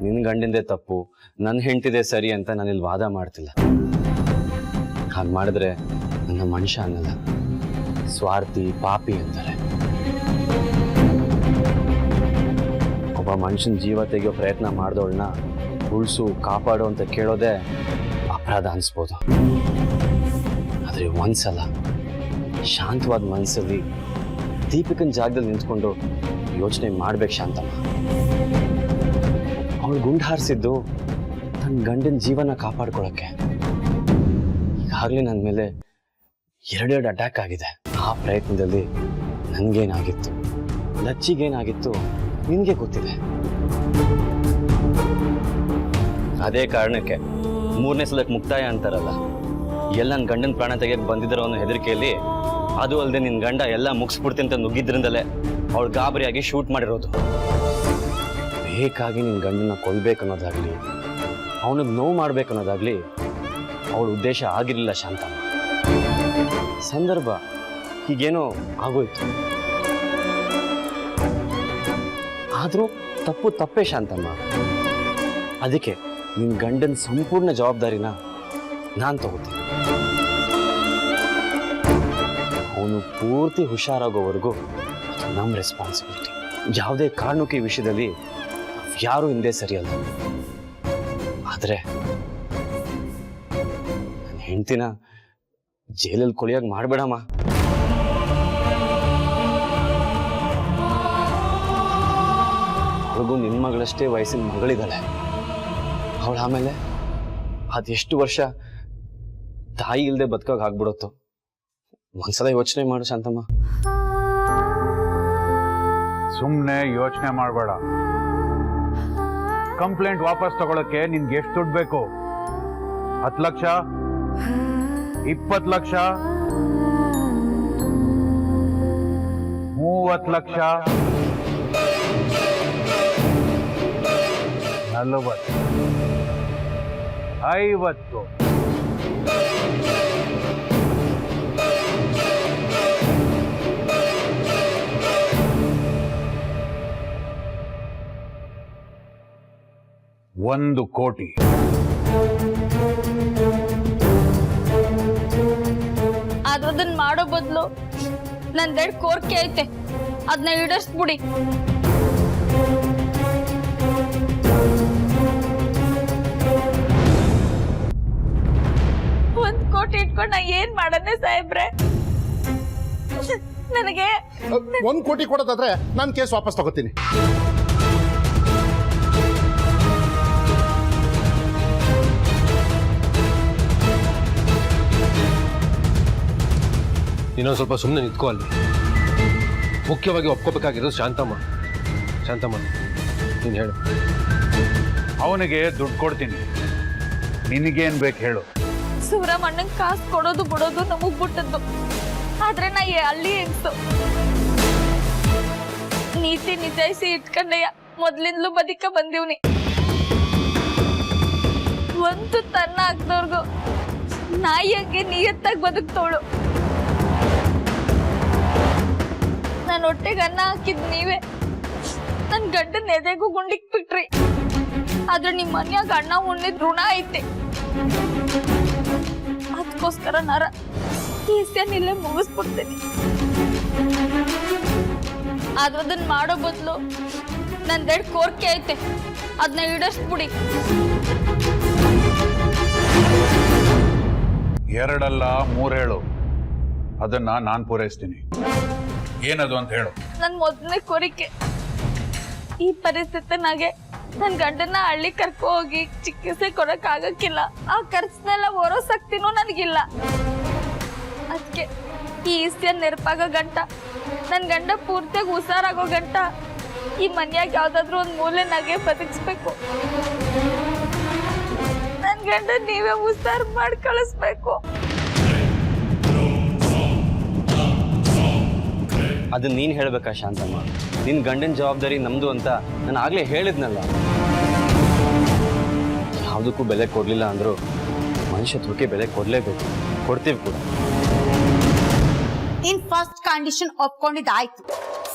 ನಿನ್ನ ಗಂಡಿಂದೇ ತಪ್ಪು, ನನ್ನ ಹೆಂಡತಿದೆ ಸರಿ ಅಂತ ನಾನಿಲ್ಲಿ ವಾದ ಮಾಡ್ತಿಲ್ಲ. ಹಾಗೆ ಮಾಡಿದ್ರೆ ನನ್ನ ಮನುಷ್ಯ ಅನ್ನಲ್ಲ, ಸ್ವಾರ್ಥಿ ಪಾಪಿ ಅಂತಾರೆ. ಒಬ್ಬ ಮನುಷ್ಯನ ಜೀವ ತೆಗೆಯೋ ಪ್ರಯತ್ನ ಮಾಡಿದವಳನ್ನ ಉಳಿಸು ಕಾಪಾಡು ಅಂತ ಕೇಳೋದೇ ಅಪರಾಧ ಅನಿಸ್ಬೋದು. ಆದರೆ ಒಂದ್ಸಲ ಶಾಂತವಾದ ಮನಸ್ಸಲ್ಲಿ ದೀಪಿಕನ ಜಾಗದಲ್ಲಿ ನಿಂತ್ಕೊಂಡು ಯೋಚನೆ ಮಾಡ್ಬೇಕು ಶಾಂತಮ್ಮ. ಅವಳು ಗುಂಡು ಹಾರಿಸಿದ್ದು ತನ್ನ ಗಂಡನ ಜೀವನ ಕಾಪಾಡ್ಕೊಳ್ಳೋಕ್ಕೆ. ಈಗಾಗಲೇ ನನ್ನ ಮೇಲೆ ಎರಡೆರಡು ಅಟ್ಯಾಕ್ ಆಗಿದೆ. ಆ ಪ್ರಯತ್ನದಲ್ಲಿ ನನಗೇನಾಗಿತ್ತು, ಲಚ್ಚಿಗೇನಾಗಿತ್ತು ನಿನಗೆ ಗೊತ್ತಿದೆ. ಅದೇ ಕಾರಣಕ್ಕೆ 3ನೇ ಸಲಕ್ಕೆ ಮುಕ್ತಾಯ ಅಂತಾರಲ್ಲ, ಎಲ್ಲ ನನ್ನ ಗಂಡನ ಪ್ರಾಣ ತೆಗೆಯಕ್ಕೆ ಬಂದಿದ್ದರೋ ಅನ್ನೋ ಹೆದರಿಕೆಯಲ್ಲಿ, ಅದು ಅಲ್ಲದೆ ನಿನ್ನ ಗಂಡ ಎಲ್ಲ ಮುಗಿಸ್ಬಿಡ್ತೀನಿ ಅಂತ ನುಗ್ಗಿದ್ರಿಂದಲೇ ಅವಳು ಗಾಬರಿಯಾಗಿ ಶೂಟ್ ಮಾಡಿರೋದು. ಬೇಕಾಗಿ ನಿನ್ನ ಗಂಡನ ಕೊಲ್ಬೇಕು ಅನ್ನೋದಾಗ್ಲಿ, ಅವನಿಗೆ ನೋವು ಮಾಡ್ಬೇಕು ಅನ್ನೋದಾಗ್ಲಿ ಅವಳ ಉದ್ದೇಶ ಆಗಿರಲಿಲ್ಲ ಶಾಂತಮ್ಮ. ಸಂದರ್ಭ ಹೀಗೇನೋ ಆಗೋಯ್ತು. ಆದರೂ ತಪ್ಪು ತಪ್ಪೇ ಶಾಂತಮ್ಮ. ಅದಕ್ಕೆ ನಿನ್ನ ಗಂಡನ ಸಂಪೂರ್ಣ ಜವಾಬ್ದಾರಿನ ನಾನು ತಗೋತೀನಿ. ಅವನು ಪೂರ್ತಿ ಹುಷಾರಾಗೋವರೆಗೂ ನಮ್ಮ ರೆಸ್ಪಾನ್ಸಿಬಿಲಿಟಿ. ಯಾವುದೇ ಕಾರಣಕ್ಕೆ ಈ ವಿಷಯದಲ್ಲಿ ಯಾರೂ ಹಿಂದೆ ಸರಿಯಲ್ಲ. ಆದರೆ ನನ್ನ ಹೆಂಡ್ತಿನ ಜೈಲಲ್ಲಿ ಕೊಳಿಯಾಗಿ ಮಾಡಬೇಡಮ್ಮ. ಅವಳಿಗೂ ನಿನ್ನ ಮಗಳಷ್ಟೇ ವಯಸ್ಸಿನ ಮಗಳಿದ್ದಾಳೆ. ಅವಳು ಆಮೇಲೆ ಅದೆಷ್ಟು ವರ್ಷ ತಾಯಿ ಇಲ್ಲದೆ ಬದುಕಾಗ ಆಗ್ಬಿಡುತ್ತೋ ಒಂದ್ಸಲ ಯೋಚನೆ ಮಾಡು ಶಾಂತಮ್ಮ. ಸುಮ್ಮನೆ ಯೋಚನೆ ಮಾಡಬೇಡ. ಕಂಪ್ಲೇಂಟ್ ವಾಪಸ್ ತಗೊಳಕ್ಕೆ ನಿನ್ಗೆ ಎಷ್ಟು ದುಡ್ಡು ಬೇಕು? 10 ಲಕ್ಷ, 20 ಲಕ್ಷ, 30 ಲಕ್ಷ, 40, 50. $1 ಕೋಟಿ. ಆದ್ರೆ ಅದನ್ನ ಮಾಡೋ ಬದಲು ನಂದೆರಡು ಕೋರಿಕೆ ಐತೆ, ಅದನ್ನ ಈಡೇರಿಸ್ಬಿಡಿ. 1 ಕೋಟಿ ಇಟ್ಕೊಂಡು ನಾ ಏನ್ ಮಾಡನೆ ಸಾಹೇಬ್ರೆ? ನನಗೆ 1 ಕೋಟಿ ಕೊಡೋದಾದ್ರೆ ನಾನು ಕೇಸ್ ವಾಪಸ್ ತಗೋತೀನಿ. ಇನ್ನೊಂದು ಸ್ವಲ್ಪ ಸುಮ್ಮನೆ ನಿಂತ್ಕೋ. ಅಲ್ಲಿ ಮುಖ್ಯವಾಗಿ ಒಪ್ಕೋಬೇಕಾಗಿರೋದು ಶಾಂತಮ್ಮ. ಶಾಂತಮ್ಮ, ನೀನು ಹೇಳು. ಅವನಿಗೆ ದುಡ್ಡು ಕೊಡ್ತೀನಿ, ನಿನಗೇನ್ ಬೇಕು ಹೇಳು. ಸುಬ್ರಹ್ಮಣ್ಯನ್ ಕಾಸು ಕೊಡೋದು ಬಿಡೋದು ನಮಗ್ ಬಿಟ್ಟದ್ದು. ಆದ್ರೆ ನಾ ಅಲ್ಲಿ ಹೆಂಗ್ಸು ನೀತಿ ನಿಜಾಯಿಸಿ ಇಟ್ಕೊಂಡಯ್ಯ ಮೊದ್ಲಿಂದಲೂ ಬದುಕ ಬಂದಿವ್ನಿ. ಒಂದು ತನ್ನ ಆಗ್ದವ್ರಿಗೂ ನಾಯಿಯಂಗೆ ನಿಯತ್ತಾಗಿ ಬದುಕ್ತವಳು. ನನ್ನ ಹೊಟ್ಟೆಗೆ ಅನ್ನ ಹಾಕಿದ್ ನೀವೇ, ನನ್ ಗಂಡನ ಎದೆಗೂ ಗುಂಡಿಕ್ ಬಿಟ್ರಿ. ಆದ್ರೆ ನಿಮ್ ಮನ್ಯಾಗ ಅಣ್ಣ ಉಣ್ಣಿದ್ ಋಣ ಐತೆ. ಅದಕ್ಕೋಸ್ಕರ ನಾರ ಇಲ್ಲೇ ಮುಗಿಸ್ಬಿಡ್ತೀನಿ. ಆದ್ರೆ ಅದನ್ನ ಮಾಡೋ ಬದಲು ನಂದೆರಡು ಕೋರಿಕೆ ಐತೆ, ಅದನ್ನ ಈಡೇರಿಸ್ಬಿಡಿ. 2 ಅಲ್ಲ 3 ಹೇಳು, ಅದನ್ನ ನಾನು ಪೂರೈಸ್ತೀನಿ. ಏನದು ಅಂತ ಹೇಳು. ನನ್ ಮೊದಲನೇ ಕೋರಿಕೆ, ಈ ಪರಿಸ್ಥಿತಿನಾಗೆ ನನ್ ಗಂಡನ ಹಳ್ಳಿ ಕರ್ಕೊ ಹೋಗಿ ಚಿಕಿತ್ಸೆ ಕೊಡಕ್ ಆಗಕ್ಕಿಲ್ಲ. ಆ ಖರ್ಚನೆಲ್ಲ ಹೊರೋ ಶಕ್ತಿನೂ ನನಗಿಲ್ಲ. ಅದಕ್ಕೆ ಈ ಇಸ್ಯ ನೆರಪಾಗೋ ಗಂಟ, ನನ್ ಗಂಡ ಪೂರ್ತಿಯಾಗಿ ಹುಷಾರಾಗೋ ಗಂಟ ಈ ಮನ್ಯಾಗ ಯಾವ್ದಾದ್ರು ಒಂದ್ ಮೂಲೆ ನಗೆ ಬದುಕಿಸ್ಬೇಕು. ನನ್ ಗಂಡ ನೀವೇ ಹುಷಾರ್ ಮಾಡಿ ಕಳಿಸ್ಬೇಕು. ಅದನ್ನ ನೀನು ಹೇಳ್ಬೇಕಾ ಶಾಂತಮ್ಮ? ನಿನ್ನ ಗಂಡನ ಜವಾಬ್ದಾರಿ ನಮ್ದು ಅಂತ ನಾನು ಆಗ್ಲೇ ಹೇಳಿದ್ನಲ್ಲ. ಯಾವುದಕ್ಕೂ ಬೆಲೆ ಕೊಡ್ಲಿಲ್ಲ ಅಂದ್ರು ಮನುಷ್ಯತ್ವಕ್ಕೆ ಬೆಲೆ ಕೊಡ್ಲೇಬೇಕು, ಕೊಡ್ತೀವಿ ಕೂಡ. ಇನ್ ಫಸ್ಟ್ ಕಂಡೀಷನ್ ಒಪ್ಕೊಂಡಿದ್ದಾಯ್ತು.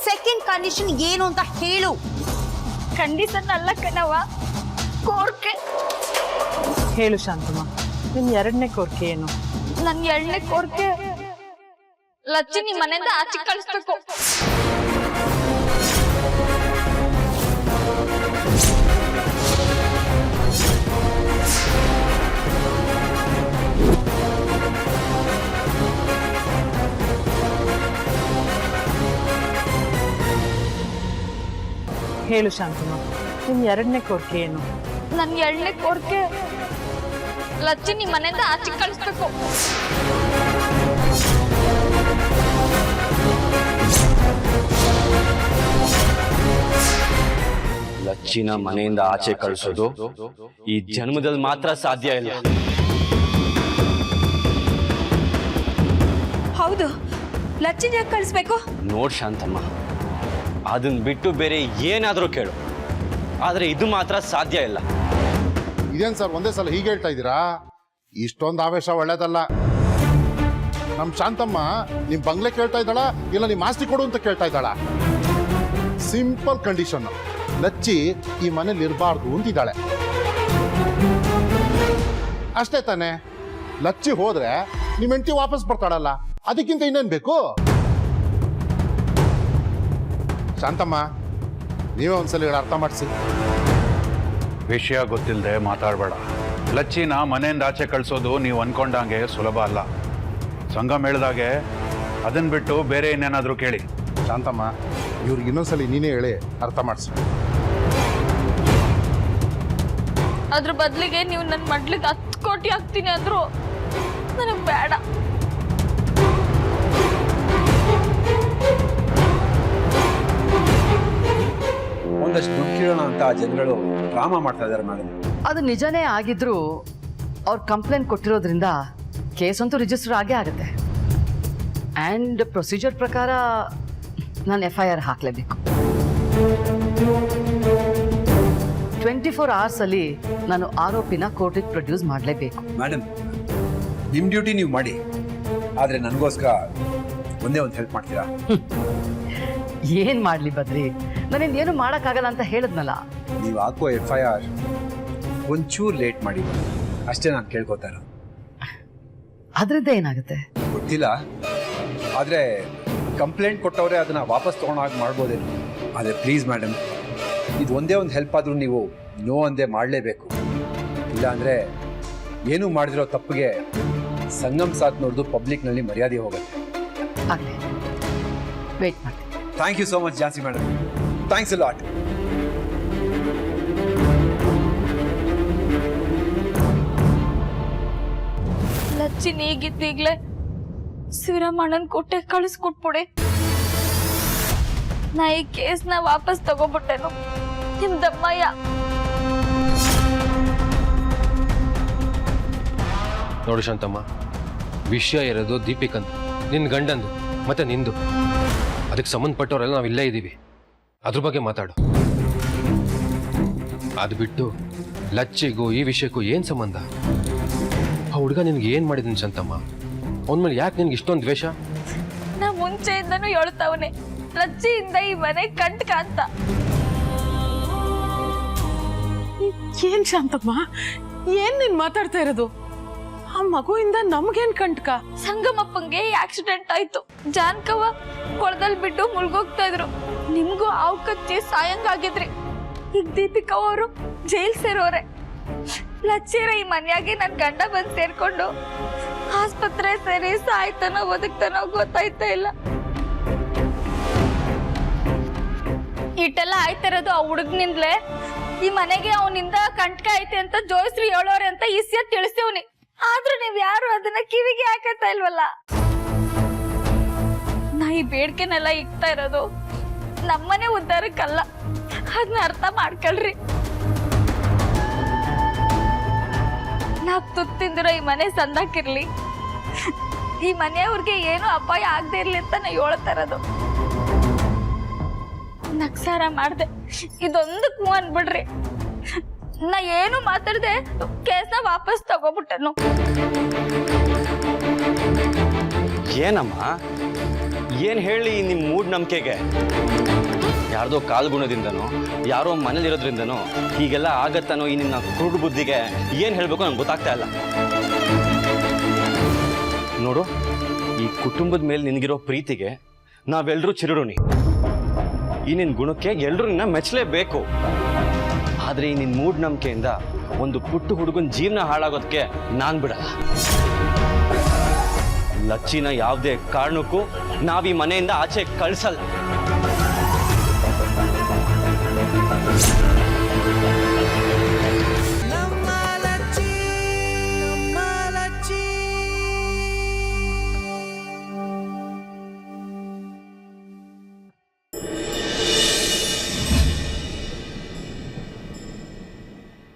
ಸೆಕೆಂಡ್ ಕಂಡೀಷನ್ ಏನು ಅಂತ ಹೇಳು. ಕಂಡೀಷನ್ ಅಲ್ಲ ಕಣವ, ಕೋರ್ಕೆ. ಹೇಳು ಶಾಂತಮ್ಮ, ನಿನ್ ಎರಡನೇ ಕೋರಿಕೆ ಏನು? ನನ್ 2ನೇ ಕೋರ್ಕೆ ಲಚ್ಚಿ ನಿಮ್ ಮನೆಯಿಂದ ಆಚೆ ಕಳಿಸ್ಬೇಕು. ಹೇಳು ಶಾಂತಮ್ಮ, ನಿನ್ ಎರಡನೇ ಕೋರಿಕೆ ಏನು? ನನ್ 2ನೇ ಕೋರ್ಕೆ ಲಚ್ಚಿ ನಿಮ್ ಮನೆಯಿಂದ ಆಚೆ ಕಳಿಸ್ಬೇಕು. ಲಚ್ಚಿನ ಮನೆಯಿಂದ ಆಚೆ ಕಳಿಸೋದು ಈ ಜನ್ಮದಲ್ಲಿ ಮಾತ್ರ ಸಾಧ್ಯ ಇಲ್ಲ. ಹೌದು, ಲಚ್ಚಿನ ಕಳಿಸ್ಬೇಕು. ನೋಡ್ ಶಾಂತಮ್ಮ, ಅದನ್ನ ಬಿಟ್ಟು ಬೇರೆ ಏನಾದರೂ ಕೇಳು, ಆದ್ರೆ ಇದು ಮಾತ್ರ ಸಾಧ್ಯ ಇಲ್ಲ. ಇದೇನ್ ಸರ್ ಒಂದೇ ಸಲ ಹೀಗೆ ಹೇಳ್ತಾ ಇದ್ದೀರಾ? ಇಷ್ಟೊಂದು ಆವೇಶ ಒಳ್ಳೇದಲ್ಲ. ನಮ್ ಶಾಂತಮ್ಮ ನಿಮ್ ಬಂಗ್ಲೆ ಕೇಳ್ತಾ ಇದ್ದಾಳ ಇಲ್ಲ ನಿಮ್ ಆಸ್ತಿ ಕೊಡು ಅಂತ ಕೇಳ್ತಾ ಇದ್ದಾಳ? ಸಿಂಪಲ್ ಕಂಡೀಷನ್, ಲಚ್ಚಿ ಈ ಮನೇಲಿ ಇರಬಾರ್ದು ಅಂತಿದ್ದಾಳೆ ಅಷ್ಟೇ ತಾನೆ. ಲಚ್ಚಿ ಹೋದ್ರೆ ನಿಮ್ ಹೆಂಡತಿ ವಾಪಸ್ ಬರ್ತಾಳಲ್ಲ, ಅದಕ್ಕಿಂತ ಇನ್ನೇನ್ ಬೇಕು? ಶಾಂತಮ್ಮ, ನೀವೇ ಒಂದ್ಸಲ ಅರ್ಥ ಮಾಡಿಸಿ. ವಿಷಯ ಗೊತ್ತಿಲ್ಲದೆ ಮಾತಾಡಬೇಡ. ಲಚ್ಚಿನ ಮನೆಯಿಂದ ಆಚೆ ಕಳಿಸೋದು ನೀವು ಅನ್ಕೊಂಡಂಗೆ ಸುಲಭ ಅಲ್ಲ. ಸಂಗಮ್ ಹೇಳ್ದಾಗೆ ಅದನ್ನ ಬಿಟ್ಟು ಬೇರೆ ಇನ್ನೇನಾದರೂ ಕೇಳಿ. ಶಾಂತಮ್ಮ, ಇವ್ರಿಗೆ ಇನ್ನೊಂದ್ಸಲಿ ನೀನೇ ಹೇಳಿ ಅರ್ಥ ಮಾಡಿಸಿ. ಅದ್ರ ಬದ್ಲಿಗೆ ನೀವು ನನ್ ಮಡ್ಲಿಗೆ 10 ಕೋಟಿ ಹಾಕ್ತೀನಿ ಅಂದ್ರು ನನಗ್ ಬೇಡ. ಒಂದಷ್ಟು ದುಡ್ಡು ಕೇಳೋಣ ಅಂತ ಜನಗಳು ಡ್ರಾಮಾ ಮಾಡ್ತಾ ಇದ್ದಾರೆ ಮೇಡಮ್. ಅದು ನಿಜನೇ ಆಗಿದ್ರು ಅವ್ರು ಕಂಪ್ಲೇಂಟ್ ಕೊಟ್ಟಿರೋದ್ರಿಂದ ಕೇಸ್ ಅಂತೂ ರಿಜಿಸ್ಟರ್ ಆಗೇ ಆಗುತ್ತೆ. ಆ್ಯಂಡ್ ಪ್ರೊಸೀಜರ್ ಪ್ರಕಾರ ನಾನು FIR ಹಾಕಲೇಬೇಕು. 24 ಅವರ್ಸಲ್ಲಿ ನಾನು ಆರೋಪಿನ ಕೋರ್ಟಿಗೆ ಪ್ರೊಡ್ಯೂಸ್ ಮಾಡಲೇಬೇಕು. ಮೇಡಮ್, ನಿಮ್ಮ ಡ್ಯೂಟಿ ನೀವು ಮಾಡಿ, ಆದರೆ ನನಗೋಸ್ಕರ ಒಂದೇ ಒಂದು ಹೆಲ್ಪ್ ಮಾಡ್ತೀರಾ? ಏನು ಮಾಡಲಿ ಬದ್ರಿ, ನನ್ನಿಂದ ಏನು ಮಾಡೋಕ್ಕಾಗಲ್ಲ ಅಂತ ಹೇಳಿದ್ನಲ್ಲ. ನೀವು ಹಾಕೋ FIR ಒಂಚೂರು ಲೇಟ್ ಮಾಡಿ ಅಷ್ಟೇ ನಾನು ಕೇಳ್ಕೊತಾ ಇರೋದು. ಅದರಿಂದ ಏನಾಗುತ್ತೆ ಗೊತ್ತಿಲ್ಲ, ಆದರೆ ಕಂಪ್ಲೇಂಟ್ ಕೊಟ್ಟವ್ರೆ ಅದನ್ನು ವಾಪಸ್ ತೊಗೊಂಡಾಗ ಮಾಡ್ಬೋದೇನು. ಆದರೆ ಪ್ಲೀಸ್ ಮೇಡಮ್, ಇದು ಒಂದೇ ಒಂದು ಹೆಲ್ಪ್ ಆದರೂ ನೀವು ನೋ ಅಂದೇ ಮಾಡಲೇಬೇಕು. ಇಲ್ಲಾಂದರೆ ಏನೂ ಮಾಡಿದಿರೋ ತಪ್ಪಿಗೆ ಸಂಗಮ್ ಸಾಥ್ ನೋಡಿದು ಪಬ್ಲಿಕ್ನಲ್ಲಿ ಮರ್ಯಾದೆ ಹೋಗುತ್ತೆ. ಆಗಲಿ, ವೇಟ್ ಮಾಡ್ತೀನಿ. Thank you so much Jhansi madam, thanks a lot. Lacchi ನೀಗಿದ್ದೀಗ್ಲೇ ಶಿವರಾಮಣ್ಣನ್ ಕೊಟ್ಟೆ ಕಳಿಸ್ಕೊಟ್ಬಿಡಿ. ನಾ ಈ ಕೇಸ್ನ ವಾಪಸ್ ತಗೋಬಿಟ್ಟೆನು. ನಿಮ್ ದಮ್ಮಯ್ಯ. ನೋಡು ಶಾಂತಮ್ಮ, ವಿಷಯ ಇರೋದು ದೀಪಿಕಂದು, ನಿನ್ನ ಗಂಡಂದು ಮತ್ತೆ ನಿಂದು. ಅದಕ್ಕೆ ಸಂಬಂಧಪಟ್ಟವರೆಲ್ಲ ನಾವು ಇಲ್ಲೇ ಇದ್ದೀವಿ, ಅದ್ರ ಬಗ್ಗೆ ಮಾತಾಡು. ಅದು ಬಿಟ್ಟು ಲಚ್ಚಿಗೂ ಈ ವಿಷಯಕ್ಕೂ ಏನು ಸಂಬಂಧ? ಆ ಹುಡುಗ ನಿನ್ಗೆ ಏನು ಮಾಡಿದೀನಿ ಶಾಂತಮ್ಮ? ಅವನ ಮೇಲೆ ಯಾಕೆ ನಿನ್ಗೆ ಇಷ್ಟೊಂದು ದ್ವೇಷ? ನಾ ಮುಂಚೆಯಿಂದನೂ ಹೇಳ್ತಾವನೆ ಲಚ್ಚಿಯಿಂದ ಈ ಮನೆ ಕಂಟಕ ಅಂತ. ಏನ್ ಶಾಂತಮ್ಮ, ಏನ್ ನೀನ್ ಮಾತಾಡ್ತಾ ಇರೋದು? ಆ ಮಗುವಿಂದ ನಮ್ಗೇನ್ ಕಂಟಕ? ಸಂಗಮಪ್ಪಂಗೆ ಆಕ್ಸಿಡೆಂಟ್ ಆಯ್ತು. ಜಾನ್ಕವ್ವ ಕೊಳದಲ್ಲಿ ಬಿಟ್ಟು ಮುಳ್ಗೋಗ್ತಾ ಇದ್ರು. ನಿಮ್ಗೂ ಆವು ಕಚ್ಚಿ ಸಾಯಂಗಾಗಿದ್ರಿ. ಈಗ ದೀಪಿಕಾ ಅವರು ಜೈಲ್ ಸೇರೋರೆ. ಲಚ್ಚಿರ ಈ ಮನ್ಯಾಗೆ ನನ್ ಗಂಡ ಬಂದ್ ಸೇರ್ಕೊಂಡು ಆಸ್ಪತ್ರೆ ಸೇರಿ ಸಾಯ್ತಾನೋ ಬದುಕ್ತಾನೋ ಗೊತ್ತಾಯ್ತಾ ಇಲ್ಲ. ಇಟ್ಟೆಲ್ಲ ಆಯ್ತಿರೋದು ಆ ಹುಡುಗನಿಂದಲೇ. ಈ ಮನೆಗೆ ಅವನಿಂದ ಕಂಟಕ ಐತೆ ಅಂತ ಜೋಯಿಸ್ರಿ ಹೇಳೋರೆ ಅಂತ ಈಸಿಯ ತಿಳಿಸಿವ್ನಿ. ಆದ್ರೂ ನೀವ್ ಯಾರು ಅದನ್ನ ಕಿವಿಗೆ ಹಾಕತ್ತಾ ಇಲ್ವಲ್ಲ. ನಾ ಈ ಬೇಡ್ಕೆನೆಲ್ಲ ಇಕ್ತಾ ಇರೋದು ನಮ್ಮನೆ ಉದ್ಧಾರಕ್ಕಲ್ಲ, ಅದನ್ನ ಅರ್ಥ ಮಾಡ್ಕೊಳ್ರಿ. ನಾವ್ ತುತ್ತಿಂದಿರೋ ಈ ಮನೆ ಸಂದಾಕಿರ್ಲಿ, ಈ ಮನೆಯವ್ರಿಗೆ ಏನು ಅಪಾಯ ಆಗದೆ ಇರ್ಲಿ ಅಂತ ನಾ ಹೇಳ್ತಾ ಇರೋದು. ನಕ್ಸಾರ ಮಾಡ್ದೆ, ಇದೊಂದಕ್ಕೆ ಮೂವ್ ಅನ್ಬಿಡ್ರಿ. ನಾ ಏನು ಮಾತಾಡ್ದೆ ಕೇಸ್ನ ವಾಪಸ್ ತಗೋಬಿಟ್ಟನು. ಏನಮ್ಮ, ಏನ್ ಹೇಳಿ ನಿಮ್ ಮೂಢನಂಬಿಕೆಗೆ? ಯಾರ್ದೋ ಕಾಲ್ಗುಣದಿಂದನೋ ಯಾರೋ ಮನೇಲಿರೋದ್ರಿಂದನೋ ಹೀಗೆಲ್ಲ ಆಗತ್ತನೋ ಈ ನಿನ್ನ ಕುರುಡು ಬುದ್ಧಿಗೆ ಏನು ಹೇಳಬೇಕು ನಂಗೆ ಗೊತ್ತಾಗ್ತಾ ಇಲ್ಲ. ನೋಡು, ಈ ಕುಟುಂಬದ ಮೇಲೆ ನಿನಗಿರೋ ಪ್ರೀತಿಗೆ ನಾವೆಲ್ಲರೂ ಚಿರುಣಿ. ಈ ನಿನ್ನ ಗುಣಕ್ಕೆ ಎಲ್ಲರೂ ನಿನ್ನ ಮೆಚ್ಚಲೇಬೇಕು. ಆದರೆ ಈ ನಿನ್ನ ಮೂಢನಂಬಿಕೆಯಿಂದ ಒಂದು ಪುಟ್ಟು ಹುಡುಗನ ಜೀವನ ಹಾಳಾಗೋದಕ್ಕೆ ನಾನು ಬಿಡಲ್ಲ. ಲಚ್ಚಿನ ಯಾವುದೇ ಕಾರಣಕ್ಕೂ ನಾವೀ ಮನೆಯಿಂದ ಆಚೆ ಕಳಿಸಲ್ಲ.